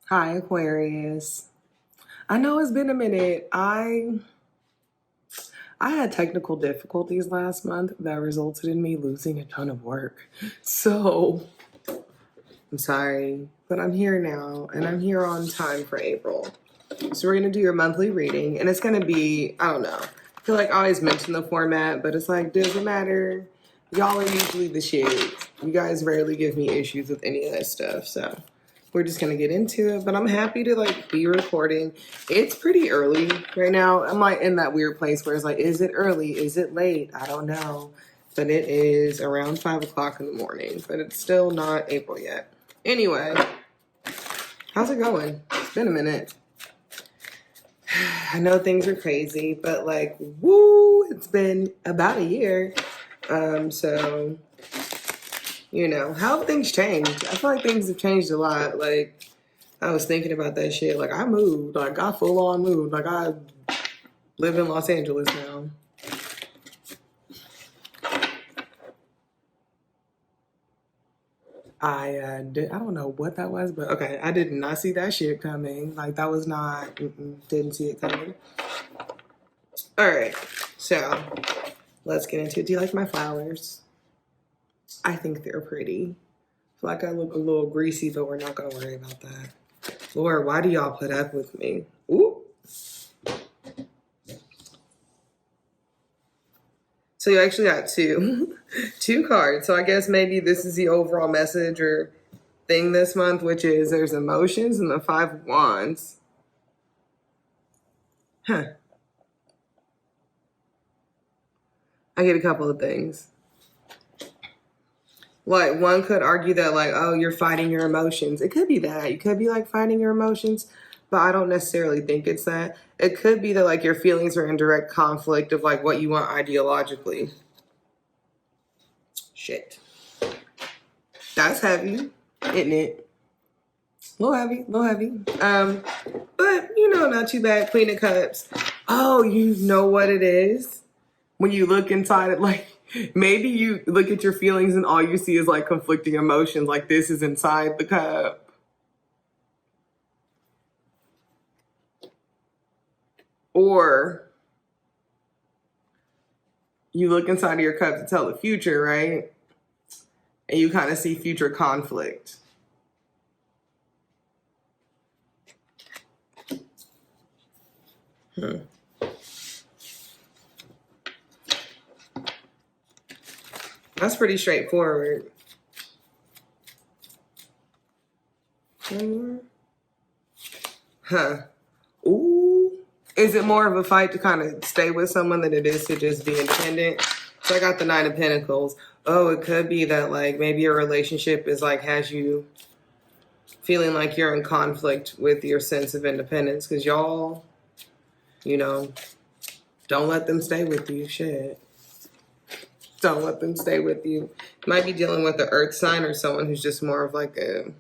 Hi, Aquarius. I know it's been a minute. I had technical difficulties last month that resulted in me losing a ton of work. So I'm sorry, but I'm here now and I'm here on time for April. So we're gonna do your monthly reading, and it's gonna be, I don't know. I feel like I always mention the format, but it's like, doesn't matter. Y'all are usually the shit. You guys rarely give me issues with any of that stuff, so we're just gonna get into it. But I'm happy to like be recording. It's pretty early right now. I'm like in that weird place where it's like, is it early? Is it late? I don't know. But it is around 5 o'clock in the morning, but it's still not April yet. Anyway, how's it going? It's been a minute. I know things are crazy, but like, woo, it's been about a year. So, you know, how have things changed? I feel like things have changed a lot. Like, I was thinking about that shit. Like, I moved. Like, I full on moved. Like, I live in Los Angeles now. I don't know what that was, but okay, I did not see that shit coming. Like, that was not, didn't see it coming. All right, so let's get into it. Do you like my flowers? I think they're pretty. I feel like I look a little greasy, but we're not gonna worry about that. Lord, why do y'all put up with me? Ooh. So you actually got two cards. So I guess maybe this is the overall message or thing this month, which is there's emotions and the 5 of Wands. Huh. I get a couple of things. Like, one could argue that, like, oh, you're fighting your emotions. It could be that. You could be, like, fighting your emotions, but I don't necessarily think it's that. It could be that, like, your feelings are in direct conflict of, like, what you want ideologically. Shit. That's heavy, isn't it? A little heavy. But, you know, not too bad. Queen of Cups. Oh, you know what it is? When you look inside it, like, maybe you look at your feelings and all you see is like conflicting emotions, like this is inside the cup. Or you look inside of your cup to tell the future, right? And you kind of see future conflict. That's pretty straightforward. Huh. Ooh. Is it more of a fight to kind of stay with someone than it is to just be independent? So I got the 9 of Pentacles. Oh, it could be that like maybe your relationship is like has you feeling like you're in conflict with your sense of independence because y'all, you know, don't let them stay with you. Shit. Don't let them stay with you. Might be dealing with the earth sign or someone who's just more of like a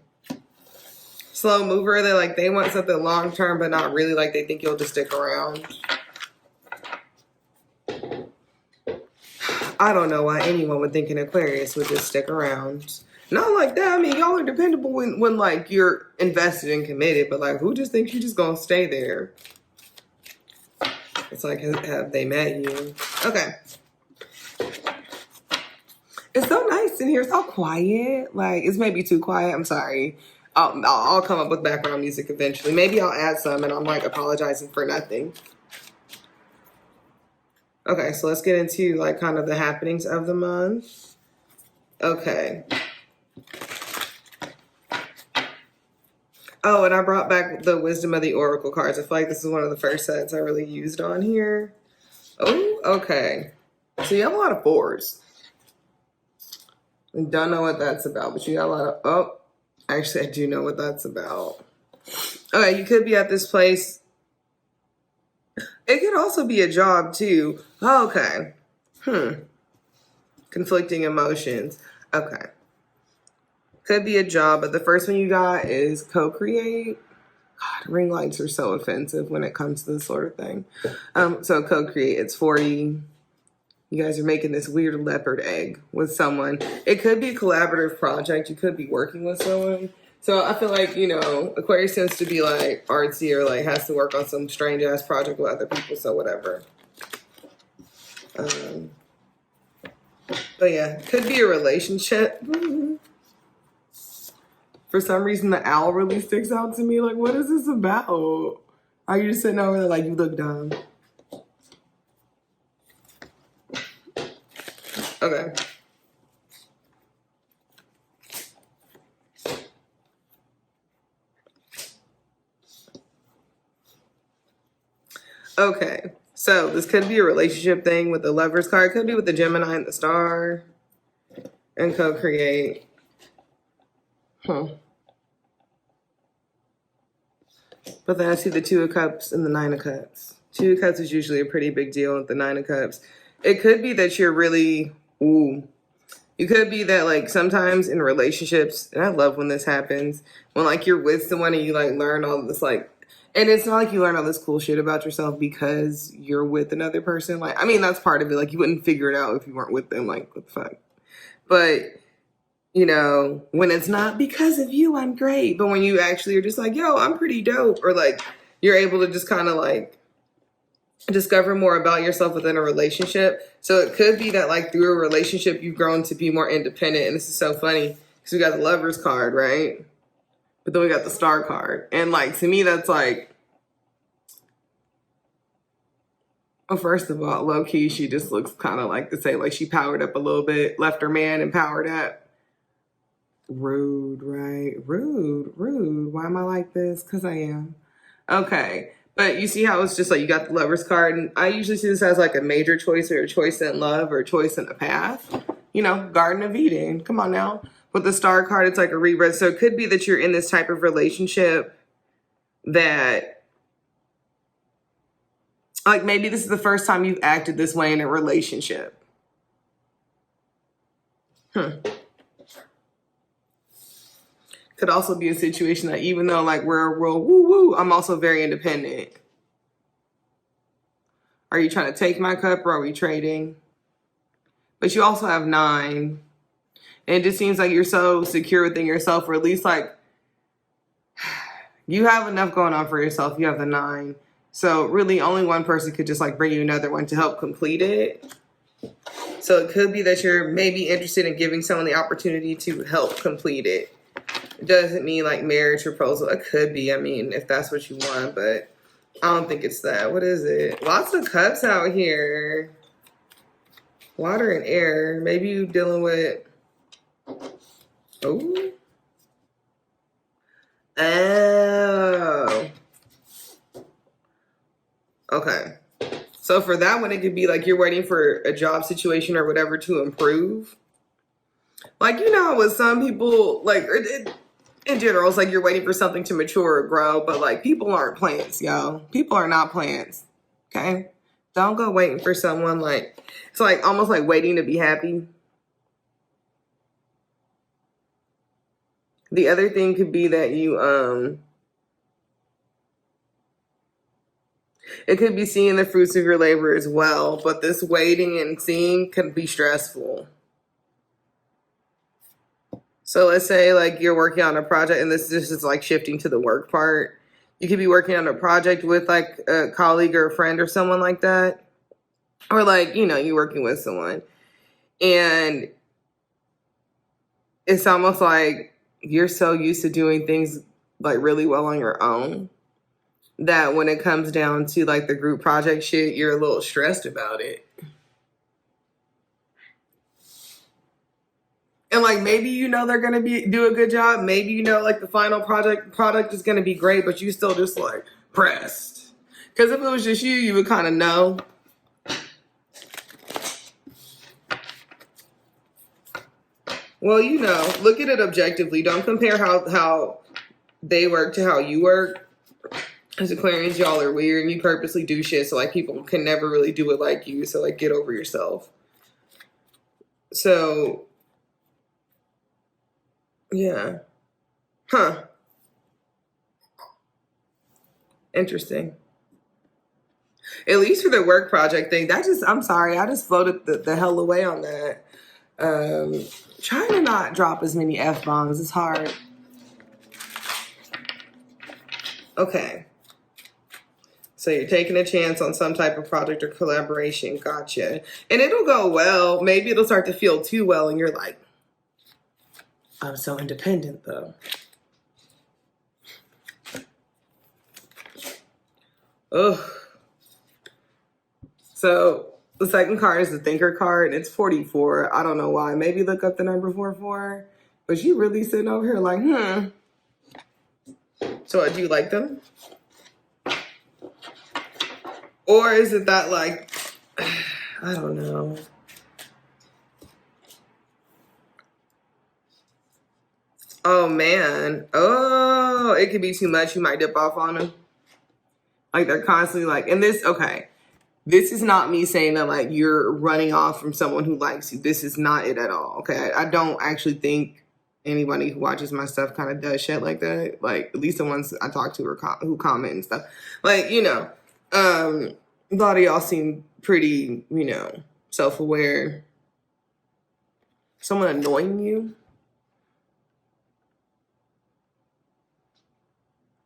slow mover. They're like, they want something long term, but not really like they think you'll just stick around. I don't know why anyone would think an Aquarius would just stick around. Not like that. I mean, y'all are dependable when like you're invested and committed, but like who just thinks you just gonna stay there? It's like, have they met you? Okay. It's so nice in here. It's all quiet. Like, it's maybe too quiet. I'm sorry. I'll come up with background music eventually. Maybe I'll add some and I'm like apologizing for nothing. Okay, so let's get into like kind of the happenings of the month. Okay. Oh, and I brought back the Wisdom of the Oracle cards. I feel like this is one of the first sets I really used on here. Oh, okay. So you have a lot of 4s. I don't know what that's about, but you got a lot of, oh, actually I do know what that's about. Okay, you could be at this place. It could also be a job too. Oh, okay. Conflicting emotions. Okay. Could be a job, but the first one you got is co-create. God, ring lights are so offensive when it comes to this sort of thing. So co-create, it's 40. You guys are making this weird leopard egg with someone. It could be a collaborative project. You could be working with someone. So I feel like, you know, Aquarius tends to be like artsy or like has to work on some strange ass project with other people, so whatever. But yeah, could be a relationship. For some reason, the owl really sticks out to me. Like, what is this about? Are you just sitting over there like, you look dumb? Okay. Okay. So this could be a relationship thing with the Lovers card. It could be with the Gemini and the Star. And co-create. But then I see the Two of Cups and the Nine of Cups. Two of Cups is usually a pretty big deal with the Nine of Cups. It could be that you're really, it could be that like sometimes in relationships, and I love when this happens, when like you're with someone and you like learn all this like, and it's not like you learn all this cool shit about yourself because you're with another person. Like, I mean, that's part of it. Like you wouldn't figure it out if you weren't with them. Like, what the fuck? But, you know, when it's not because of you, I'm great. But when you actually are just like, yo, I'm pretty dope. Or like, you're able to just kind of like discover more about yourself within a relationship. So it could be that like through a relationship, you've grown to be more independent. And this is so funny because we got the Lovers card, right? But then we got the Star card. And like, to me, that's like, well, first of all, low key, she just looks kind of like to say like she powered up a little bit, left her man and powered up. Rude, right? Rude. Why am I like this? Because I am. Okay. But you see how it's just like you got the Lovers card. And I usually see this as like a major choice or a choice in love or a choice in a path. You know, Garden of Eden. Come on now. With the Star card, it's like a rebirth. So it could be that you're in this type of relationship that, like, maybe this is the first time you've acted this way in a relationship. Could also be a situation that even though, like, we're a real woo-woo, I'm also very independent. Are you trying to take my cup or are we trading? But you also have 9. And it just seems like you're so secure within yourself, or at least, like, you have enough going on for yourself. You have the 9. So really only one person could just, like, bring you another one to help complete it. So it could be that you're maybe interested in giving someone the opportunity to help complete it. It doesn't mean like marriage proposal. It could be, I mean, if that's what you want, but I don't think it's that. What is it? Lots of cups out here. Water and air. Maybe you dealing with, oh. Okay. So for that one, it could be like you're waiting for a job situation or whatever to improve. Like, you know, with some people, like, in general, it's like you're waiting for something to mature or grow, but like people aren't plants, yo. People are not plants, okay? Don't go waiting for someone like, it's like almost like waiting to be happy. The other thing could be that you, it could be seeing the fruits of your labor as well, but this waiting and seeing can be stressful. So let's say like you're working on a project, and this is like shifting to the work part. You could be working on a project with like a colleague or a friend or someone like that. Or like, you know, you're working with someone. And it's almost like you're so used to doing things like really well on your own that when it comes down to like the group project shit, you're a little stressed about it. And like maybe you know they're gonna do a good job. Maybe you know like the final product is gonna be great, but you still just like pressed. Because if it was just you would kind of know. Well, you know, look at it objectively. Don't compare how they work to how you work. As Aquarians, y'all are weird and you purposely do shit so like people can never really do it like you. So like get over yourself. So yeah. Huh. Interesting. At least for the work project thing, I'm sorry, I just floated the hell away on that. Trying to not drop as many F-bombs is hard. Okay. So you're taking a chance on some type of project or collaboration. Gotcha. And it'll go well. Maybe it'll start to feel too well and you're like, I'm so independent though. Ugh. So the second card is the thinker card. It's 44. I don't know why. Maybe look up the number 44. But you really sitting over here like, So do you like them? Or is it that like, I don't know. Oh man. Oh, it could be too much. You might dip off on them. Like they're constantly like, and this, okay. This is not me saying that like you're running off from someone who likes you. This is not it at all. Okay. I don't actually think anybody who watches my stuff kind of does shit like that. Like at least the ones I talk to or who comment and stuff. Like, a lot of y'all seem pretty, self-aware. Someone annoying you.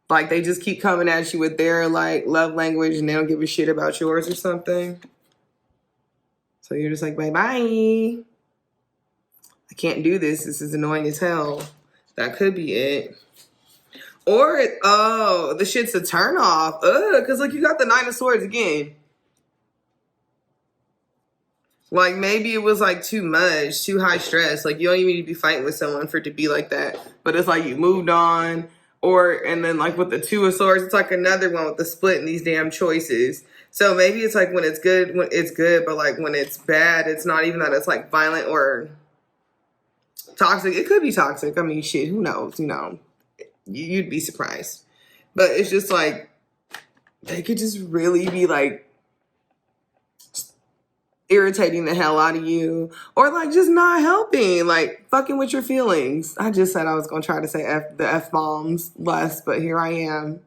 Like they just keep coming at you with their like love language and they don't give a shit about yours or something. So you're just like, bye-bye. I can't do this. This is annoying as hell. That could be it. Or, the shit's a turn off. Because like you got the 9 of Swords again. Like maybe it was like too much, too high stress. Like you don't even need to be fighting with someone for it to be like that. But it's like you moved on. And then like with the 2 of Swords, it's like another one with the split in these damn choices. So maybe it's like when it's good, but like when it's bad, it's not even that it's like violent or toxic. It could be toxic. I mean, shit, who knows? You'd be surprised. But it's just like, they could just really be like irritating the hell out of you or like just not helping, like fucking with your feelings. I just said I was going to try to say the F-bombs less, but here I am.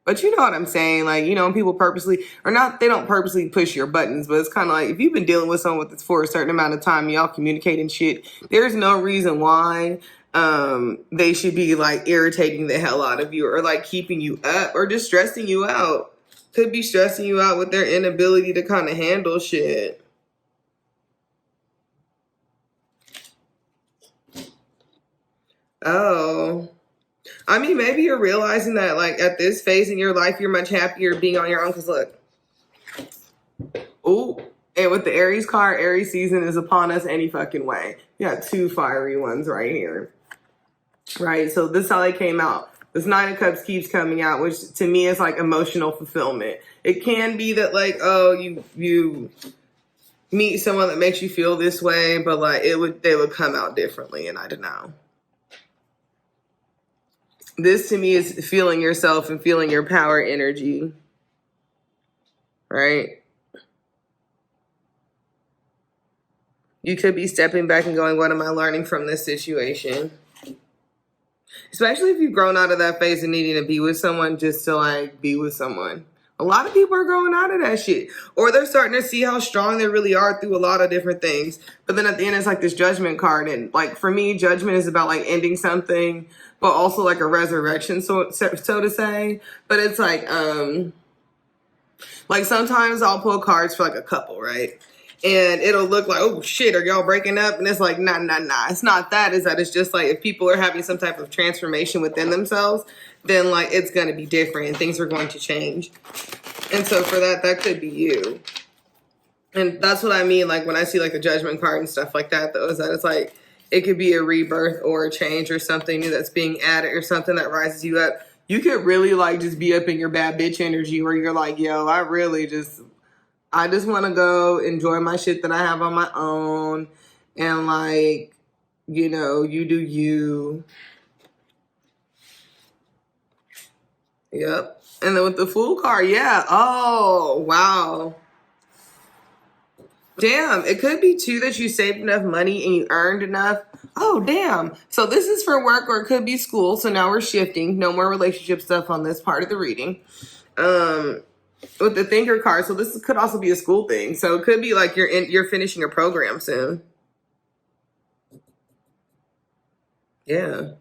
But you know what I'm saying? Like, people purposely, or not, they don't purposely push your buttons, but it's kind of like if you've been dealing with someone with this for a certain amount of time, y'all communicating shit, there's no reason why they should be like irritating the hell out of you or like keeping you up or just stressing you out. Could be stressing you out with their inability to kind of handle shit. Oh. I mean, maybe you're realizing that, like, at this phase in your life, you're much happier being on your own. Because, look. Ooh. And with the Aries card, Aries season is upon us any fucking way. You got 2 fiery ones right here. Right? So this is how they came out. This 9 of Cups keeps coming out, which to me is, like, emotional fulfillment. It can be that, like, you meet someone that makes you feel this way, but, like, they would come out differently, and I don't know. This to me is feeling yourself and feeling your power energy, right? You could be stepping back and going, what am I learning from this situation? Especially if you've grown out of that phase of needing to be with someone just to like be with someone. A lot of people are growing out of that shit. Or they're starting to see how strong they really are through a lot of different things. But then at the end, it's like this judgment card. And like for me, judgment is about like ending something, but also like a resurrection, so to say. But it's like sometimes I'll pull cards for like a couple, right? And it'll look like, oh shit, are y'all breaking up? And it's like, nah. It's not that. Is that it's just like if people are having some type of transformation within themselves, then like it's going to be different and things are going to change. And so for that could be you. And that's what I mean. Like when I see like the judgment card and stuff like that, though, is that it's like it could be a rebirth or a change or something new that's being added or something that rises you up. You could really like just be up in your bad bitch energy where you're like, yo, I just want to go enjoy my shit that I have on my own. And like, you do you. Yep. And then with the Fool card, yeah. Oh, wow. Damn. It could be too that you saved enough money and you earned enough. Oh, damn. So this is for work or it could be school. So now we're shifting. No more relationship stuff on this part of the reading. With the Thinker card, so this could also be a school thing. So it could be like you're finishing a program soon. Yeah.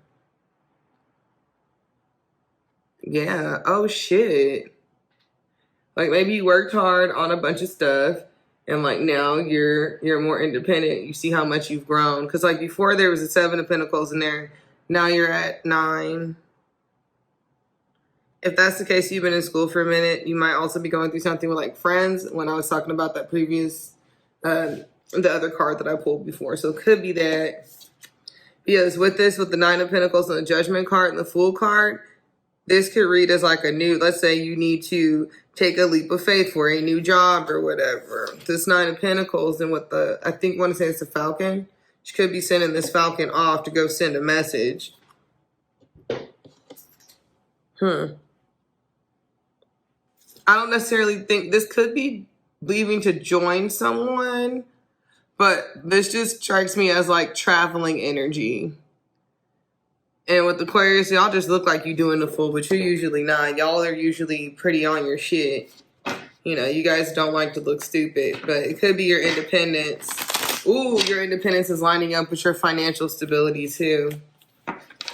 Yeah. Oh, shit. Like, maybe you worked hard on a bunch of stuff, and like now you're more independent. You see how much you've grown. Because like before there was a 7 of Pentacles in there. Now you're at 9. If that's the case, you've been in school for a minute. You might also be going through something with like friends. When I was talking about that previous, the other card that I pulled before. So it could be that. Because with this, with the 9 of Pentacles and the Judgment card and the Fool card, this could read as like a new, let's say you need to take a leap of faith for a new job or whatever. This 9 of Pentacles and with the, I think I want to say it's the Falcon. She could be sending this Falcon off to go send a message. I don't necessarily think this could be leaving to join someone, but this just strikes me as like traveling energy. And with Aquarius, y'all just look like you doing the Fool, but you're usually not. Y'all are usually pretty on your shit. You know, you guys don't like to look stupid, but it could be your independence. Ooh, your independence is lining up with your financial stability too.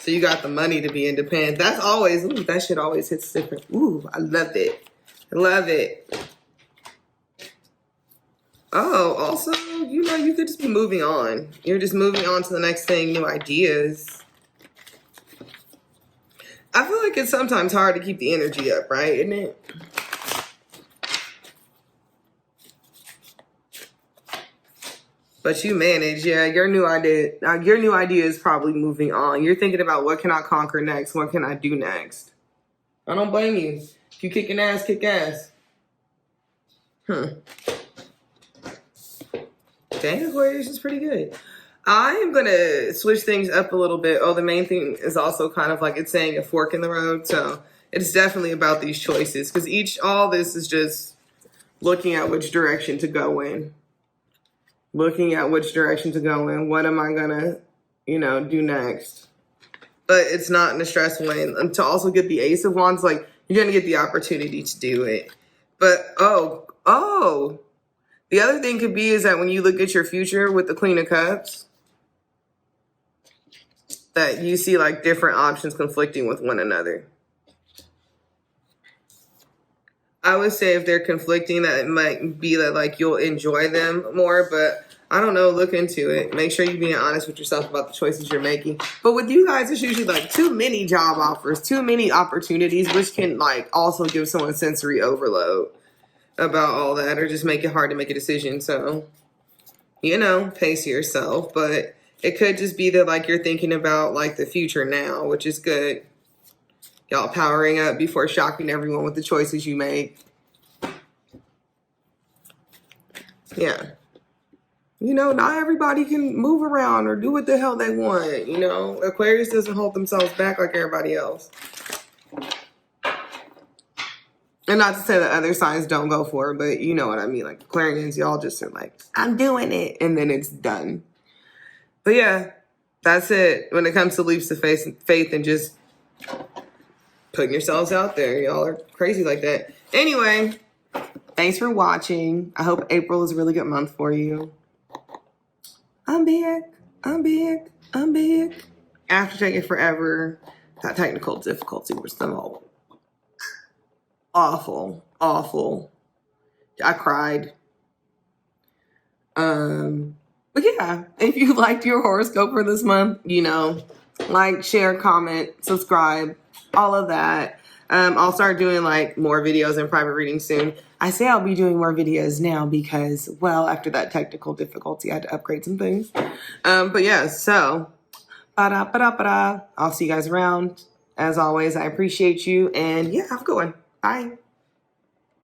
So you got the money to be independent. That's always, ooh, that shit always hits different. Ooh, I love it. I love it. Oh, also, you know, you could just be moving on. You're just moving on to the next thing, new ideas. I feel like it's sometimes hard to keep the energy up, right? Isn't it? But you manage, yeah. Your new idea is probably moving on. You're thinking about what can I conquer next? What can I do next? I don't blame you. If you kicking ass, kick ass. Dang, Aquarius is pretty good. I am going to switch things up a little bit. Oh, the main thing is also kind of like it's saying a fork in the road. So it's definitely about these choices because all this is just looking at which direction to go in. Looking at which direction to go in. What am I going to, do next? But it's not in a stressful way. And to also get the Ace of Wands, like you're going to get the opportunity to do it. But, the other thing could be is that when you look at your future with the Queen of Cups, that you see like different options conflicting with one another. I would say if they're conflicting, that it might be that like you'll enjoy them more, but I don't know, look into it. Make sure you're being honest with yourself about the choices you're making. But with you guys, it's usually like too many job offers, too many opportunities, which can like also give someone sensory overload about all that or just make it hard to make a decision. So, pace yourself. But it could just be that like you're thinking about like the future now, which is good. Y'all powering up before shocking everyone with the choices you make. Yeah. Not everybody can move around or do what the hell they want. Aquarius doesn't hold themselves back like everybody else. And not to say that other signs don't go for it, but you know what I mean. Like Aquarians, y'all just are like, I'm doing it. And then it's done. But yeah, that's it. When it comes to leaps of faith and just putting yourselves out there. Y'all are crazy like that. Anyway, thanks for watching. I hope April is a really good month for you. I'm big. After taking forever, that technical difficulty was so awful. I cried. But yeah, if you liked your horoscope for this month, like, share, comment, subscribe, all of that. I'll start doing like more videos and private readings soon. I say I'll be doing more videos now because, well, after that technical difficulty, I had to upgrade some things. But yeah, so I'll see you guys around. As always, I appreciate you. And yeah, have a good one. Bye.